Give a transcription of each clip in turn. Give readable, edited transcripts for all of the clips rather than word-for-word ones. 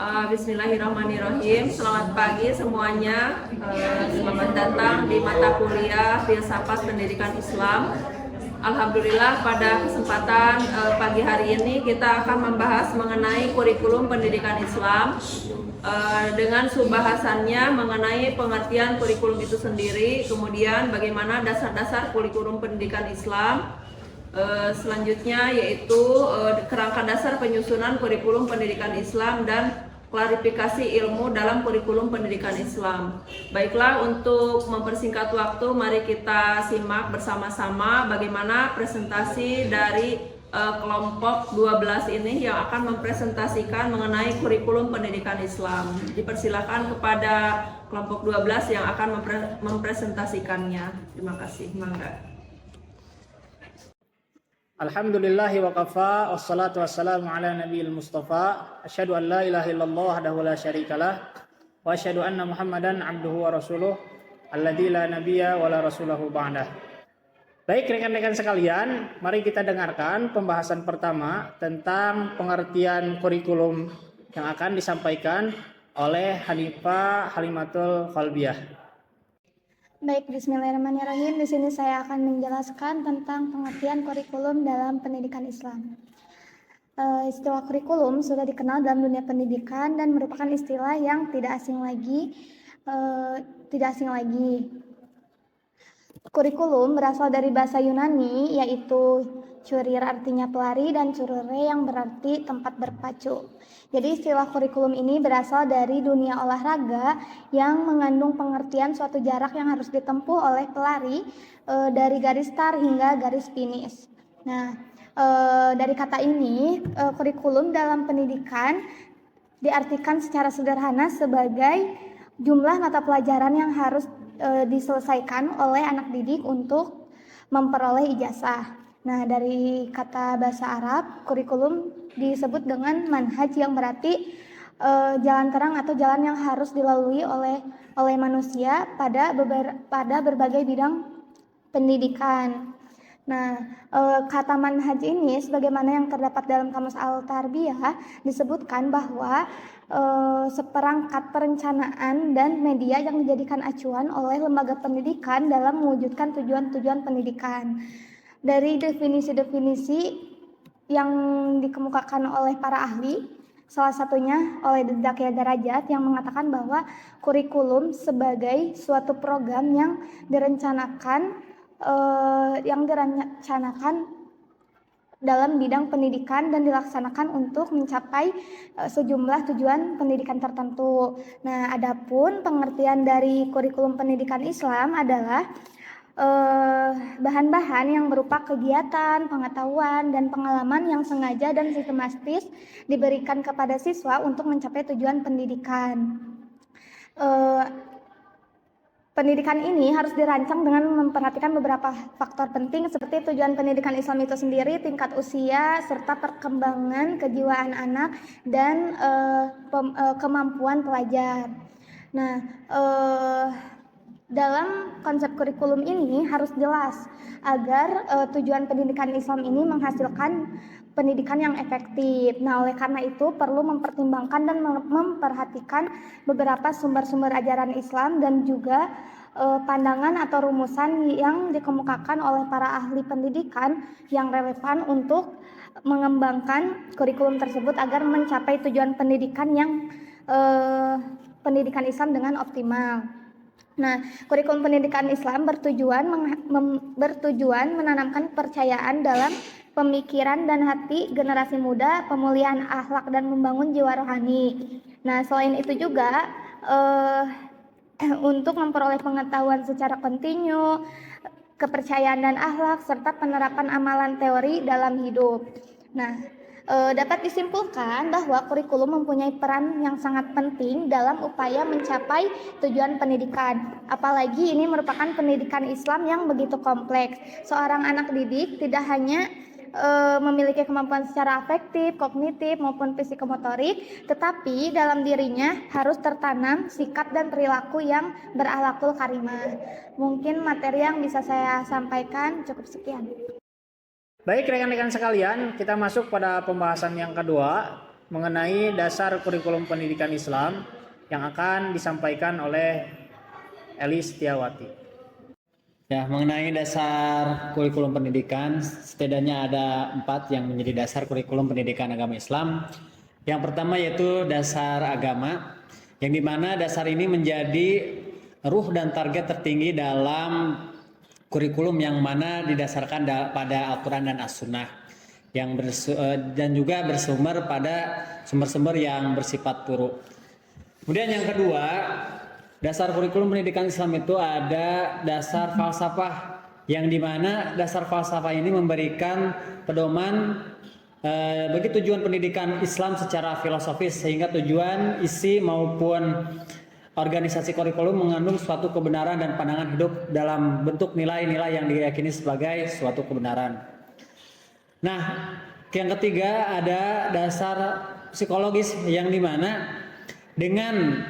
Bismillahirrahmanirrahim. Selamat pagi semuanya. Selamat datang di mata kuliah Filsafat Pendidikan Islam. Alhamdulillah pada kesempatan pagi hari ini kita akan membahas mengenai kurikulum pendidikan Islam dengan subbahasannya mengenai pengertian kurikulum itu sendiri, kemudian bagaimana dasar-dasar kurikulum pendidikan Islam. Selanjutnya yaitu kerangka dasar penyusunan kurikulum pendidikan Islam dan klarifikasi ilmu dalam kurikulum pendidikan Islam. Baiklah, untuk mempersingkat waktu, mari kita simak bersama-sama bagaimana presentasi dari kelompok 12 ini yang akan mempresentasikan mengenai kurikulum pendidikan Islam. Dipersilakan kepada kelompok 12 yang akan mempresentasikannya. Terima kasih. Mangga. Alhamdulillahi wa kafa, wassalatu wassalamu ala nabiyil mustafa, asyhadu an la ilaha illallah wahdahu la syarikalah, wa asyhadu anna muhammadan abduhu wa rasuluh, alladzi la nabiyya wa la rasulahu ba'dah. Baik rekan-rekan sekalian, mari kita dengarkan pembahasan pertama tentang pengertian kurikulum yang akan disampaikan oleh Hanifah Halimatul Qalbiyah. Baik, bismillahirrahmanirrahim. Di sini saya akan menjelaskan tentang pengertian kurikulum dalam pendidikan Islam. Istilah kurikulum sudah dikenal dalam dunia pendidikan dan merupakan istilah yang tidak asing lagi. Kurikulum berasal dari bahasa Yunani, yaitu curir artinya pelari dan curure yang berarti tempat berpacu. Jadi istilah kurikulum ini berasal dari dunia olahraga yang mengandung pengertian suatu jarak yang harus ditempuh oleh pelari dari garis start hingga garis finish. Nah, dari kata ini, kurikulum dalam pendidikan diartikan secara sederhana sebagai jumlah mata pelajaran yang harus diselesaikan oleh anak didik untuk memperoleh ijazah. Nah, dari kata bahasa Arab, kurikulum disebut dengan manhaj yang berarti jalan terang atau jalan yang harus dilalui oleh manusia pada berbagai bidang pendidikan. Nah, kata manhaj ini sebagaimana yang terdapat dalam Kamus Al-Tarbiyah disebutkan bahwa seperangkat perencanaan dan media yang dijadikan acuan oleh lembaga pendidikan dalam mewujudkan tujuan-tujuan pendidikan. Dari definisi-definisi yang dikemukakan oleh para ahli, salah satunya oleh Zaki Darajat yang mengatakan bahwa kurikulum sebagai suatu program yang direncanakan dalam bidang pendidikan dan dilaksanakan untuk mencapai sejumlah tujuan pendidikan tertentu. Nah, adapun pengertian dari kurikulum pendidikan Islam adalah bahan-bahan yang berupa kegiatan, pengetahuan, dan pengalaman yang sengaja dan sistematis diberikan kepada siswa untuk mencapai tujuan pendidikan. Pendidikan ini harus dirancang dengan memperhatikan beberapa faktor penting seperti tujuan pendidikan Islam itu sendiri, tingkat usia, serta perkembangan kejiwaan anak dan kemampuan pelajar. Nah, dalam konsep kurikulum ini harus jelas agar tujuan pendidikan Islam ini menghasilkan pendidikan yang efektif. Nah, oleh karena itu perlu mempertimbangkan dan memperhatikan beberapa sumber-sumber ajaran Islam dan juga pandangan atau rumusan yang dikemukakan oleh para ahli pendidikan yang relevan untuk mengembangkan kurikulum tersebut agar mencapai tujuan pendidikan yang pendidikan Islam dengan optimal. Nah, kurikulum pendidikan Islam bertujuan menanamkan kepercayaan dalam pemikiran dan hati generasi muda, pemulihan akhlak dan membangun jiwa rohani. Nah, selain itu juga untuk memperoleh pengetahuan secara kontinu, kepercayaan dan akhlak serta penerapan amalan teori dalam hidup. Nah, dapat disimpulkan bahwa kurikulum mempunyai peran yang sangat penting dalam upaya mencapai tujuan pendidikan. Apalagi ini merupakan pendidikan Islam yang begitu kompleks. Seorang anak didik tidak hanya memiliki kemampuan secara afektif, kognitif maupun psikomotorik, tetapi dalam dirinya harus tertanam sikap dan perilaku yang berakhlakul karimah. Mungkin materi yang bisa saya sampaikan cukup sekian. Baik rekan-rekan sekalian, kita masuk pada pembahasan yang kedua, mengenai dasar kurikulum pendidikan Islam yang akan disampaikan oleh Eli Setiawati. Ya, mengenai dasar kurikulum pendidikan, setidaknya ada 4 yang menjadi dasar kurikulum pendidikan agama Islam. Yang pertama yaitu dasar agama, yang dimana dasar ini menjadi ruh dan target tertinggi dalam kurikulum yang mana didasarkan pada Al-Quran dan As-Sunnah, dan juga bersumber pada sumber-sumber yang bersifat furu'. Kemudian yang kedua, dasar kurikulum pendidikan Islam itu ada dasar falsafah, yang dimana dasar falsafah ini memberikan pedoman bagi tujuan pendidikan Islam secara filosofis, sehingga tujuan, isi maupun organisasi kurikulum mengandung suatu kebenaran dan pandangan hidup dalam bentuk nilai-nilai yang diyakini sebagai suatu kebenaran. Nah, yang ketiga ada dasar psikologis, yang dimana dengan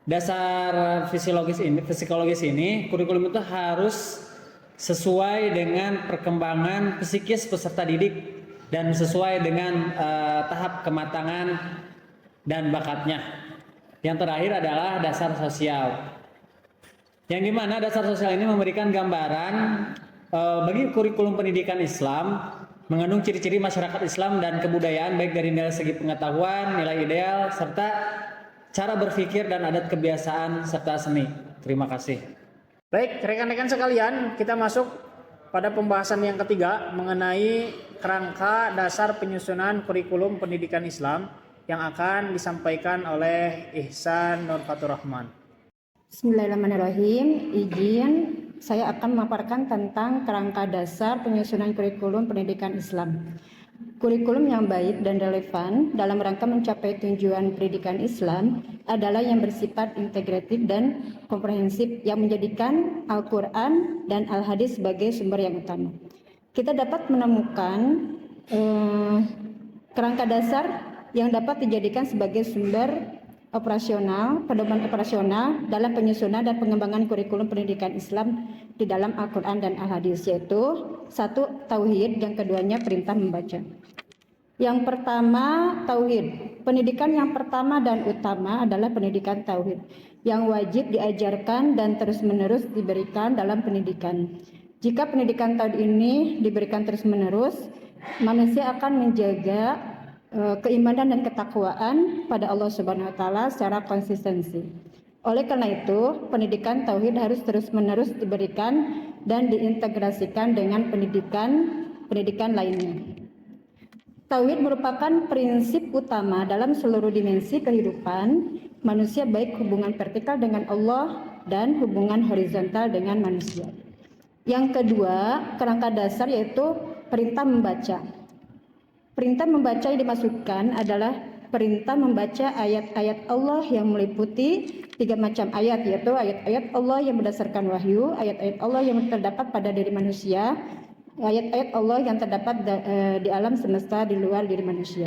dasar psikologis ini kurikulum itu harus sesuai dengan perkembangan psikis peserta didik dan sesuai dengan tahap kematangan dan bakatnya. Yang terakhir adalah dasar sosial, yang dimana dasar sosial ini memberikan gambaran bagi kurikulum pendidikan Islam mengandung ciri-ciri masyarakat Islam dan kebudayaan, baik dari nilai segi pengetahuan, nilai ideal, serta cara berpikir dan adat kebiasaan serta seni. Terima kasih. Baik, rekan-rekan sekalian, kita masuk pada pembahasan yang ketiga mengenai kerangka dasar penyusunan kurikulum pendidikan Islam yang akan disampaikan oleh Ihsan Nur Fatur Rahman. Bismillahirrahmanirrahim. Izin saya akan memaparkan tentang kerangka dasar penyusunan kurikulum pendidikan Islam. Kurikulum yang baik dan relevan dalam rangka mencapai tujuan pendidikan Islam adalah yang bersifat integratif dan komprehensif, yang menjadikan Al-Quran dan Al-Hadis sebagai sumber yang utama. Kita dapat menemukan kerangka dasar yang dapat dijadikan sebagai sumber operasional, pedoman operasional dalam penyusunan dan pengembangan kurikulum pendidikan Islam di dalam Al-Quran dan Al-Hadis, yaitu 1. Tauhid, yang keduanya perintah membaca. Yang pertama, tauhid. Pendidikan yang pertama dan utama adalah pendidikan tauhid, yang wajib diajarkan dan terus-menerus diberikan dalam pendidikan. Jika pendidikan tauhid ini diberikan terus-menerus, manusia akan menjaga keimanan dan ketakwaan pada Allah Subhanahu wa taala secara konsistensi. Oleh karena itu, pendidikan tauhid harus terus-menerus diberikan dan diintegrasikan dengan pendidikan lainnya. Tauhid merupakan prinsip utama dalam seluruh dimensi kehidupan manusia, baik hubungan vertikal dengan Allah dan hubungan horizontal dengan manusia. Yang kedua, kerangka dasar yaitu perintah membaca. Perintah membaca yang dimaksudkan adalah perintah membaca ayat-ayat Allah yang meliputi 3 macam ayat, yaitu ayat-ayat Allah yang berdasarkan wahyu, ayat-ayat Allah yang terdapat pada diri manusia, ayat-ayat Allah yang terdapat di alam semesta di luar diri manusia.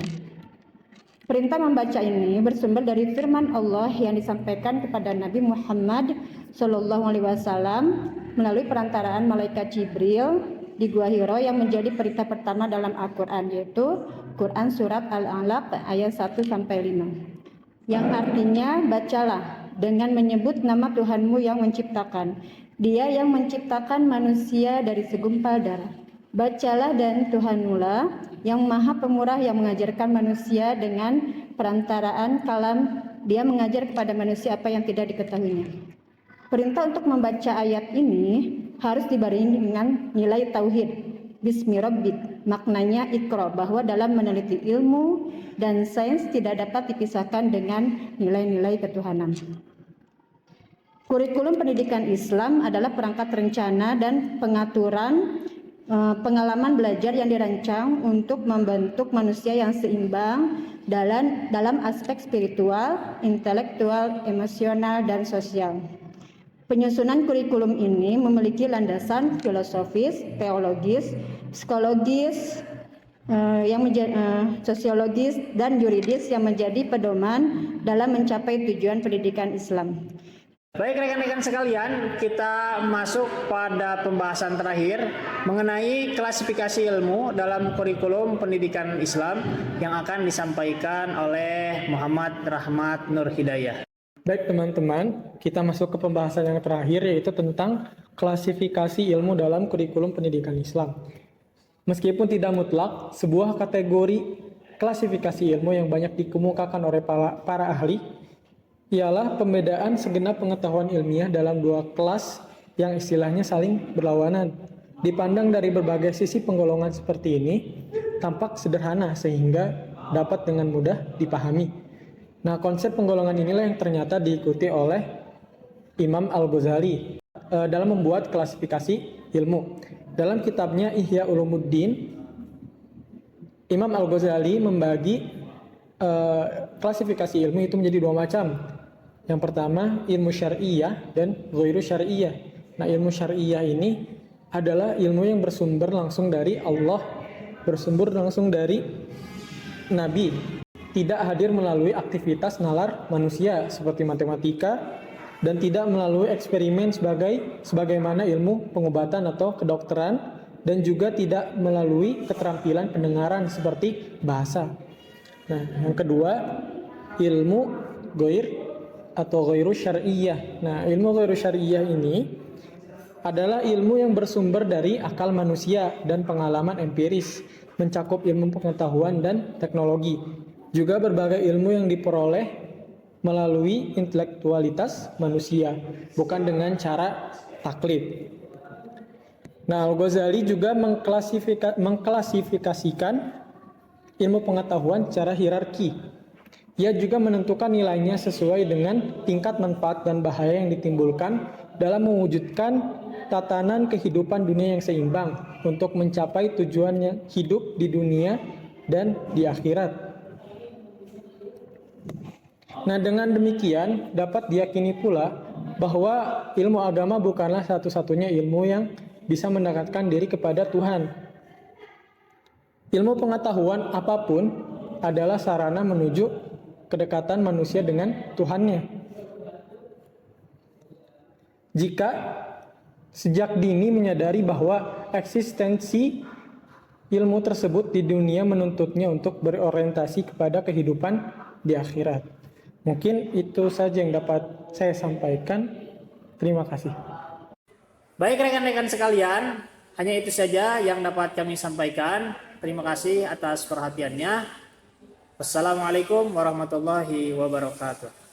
Perintah membaca ini bersumber dari firman Allah yang disampaikan kepada Nabi Muhammad SAW melalui perantaraan malaikat Jibril di Gua Hiro, yang menjadi perintah pertama dalam Al-Quran, yaitu Quran Surat Al-Alaq ayat 1-5, yang artinya bacalah dengan menyebut nama Tuhanmu yang menciptakan. Dia yang menciptakan manusia dari segumpal darah. Bacalah dan Tuhanmu lah yang maha pemurah, yang mengajarkan manusia dengan perantaraan kalam. Dia mengajar kepada manusia apa yang tidak diketahuinya. Perintah untuk membaca ayat ini harus dibarengi dengan nilai tauhid. Bismi Rabbik, maknanya ikra, bahwa dalam meneliti ilmu dan sains tidak dapat dipisahkan dengan nilai-nilai ketuhanan. Kurikulum pendidikan Islam adalah perangkat rencana dan pengaturan pengalaman belajar yang dirancang untuk membentuk manusia yang seimbang dalam aspek spiritual, intelektual, emosional, dan sosial. Penyusunan kurikulum ini memiliki landasan filosofis, teologis, psikologis, sosiologis, dan yuridis yang menjadi pedoman dalam mencapai tujuan pendidikan Islam. Baik rekan-rekan sekalian, kita masuk pada pembahasan terakhir mengenai klasifikasi ilmu dalam kurikulum pendidikan Islam yang akan disampaikan oleh Muhammad Rahmat Nur Hidayah. Baik teman-teman, kita masuk ke pembahasan yang terakhir yaitu tentang klasifikasi ilmu dalam kurikulum pendidikan Islam. Meskipun tidak mutlak, sebuah kategori klasifikasi ilmu yang banyak dikemukakan oleh para ahli ialah pembedaan segenap pengetahuan ilmiah dalam dua kelas yang istilahnya saling berlawanan. Dipandang dari berbagai sisi penggolongan seperti ini, tampak sederhana sehingga dapat dengan mudah dipahami. Nah, konsep penggolongan inilah yang ternyata diikuti oleh Imam Al-Ghazali dalam membuat klasifikasi ilmu. Dalam kitabnya Ihya Ulumuddin, Imam Al-Ghazali membagi klasifikasi ilmu itu menjadi dua macam. Yang pertama, ilmu syar'iyah dan ghairu syar'iyah. Nah, ilmu syar'iyah ini adalah ilmu yang bersumber langsung dari Allah, bersumber langsung dari Nabi, tidak hadir melalui aktivitas nalar manusia seperti matematika, dan tidak melalui eksperimen sebagaimana ilmu pengobatan atau kedokteran, dan juga tidak melalui keterampilan pendengaran seperti bahasa. Nah, yang kedua, ilmu ghairu syar'iyah. Nah, ilmu ghairu syar'iyah ini adalah ilmu yang bersumber dari akal manusia dan pengalaman empiris, mencakup ilmu pengetahuan dan teknologi. Juga berbagai ilmu yang diperoleh melalui intelektualitas manusia, bukan dengan cara taklid. Nah, Al-Ghazali juga mengklasifikasikan ilmu pengetahuan secara hierarki. Ia juga menentukan nilainya sesuai dengan tingkat manfaat dan bahaya yang ditimbulkan dalam mewujudkan tatanan kehidupan dunia yang seimbang untuk mencapai tujuannya hidup di dunia dan di akhirat. Nah, dengan demikian dapat diyakini pula bahwa ilmu agama bukanlah satu-satunya ilmu yang bisa mendekatkan diri kepada Tuhan. Ilmu pengetahuan apapun adalah sarana menuju kedekatan manusia dengan Tuhannya. Jika sejak dini menyadari bahwa eksistensi ilmu tersebut di dunia menuntutnya untuk berorientasi kepada kehidupan di akhirat. Mungkin itu saja yang dapat saya sampaikan. Terima kasih. Baik rekan-rekan sekalian, hanya itu saja yang dapat kami sampaikan. Terima kasih atas perhatiannya. Wassalamualaikum warahmatullahi wabarakatuh.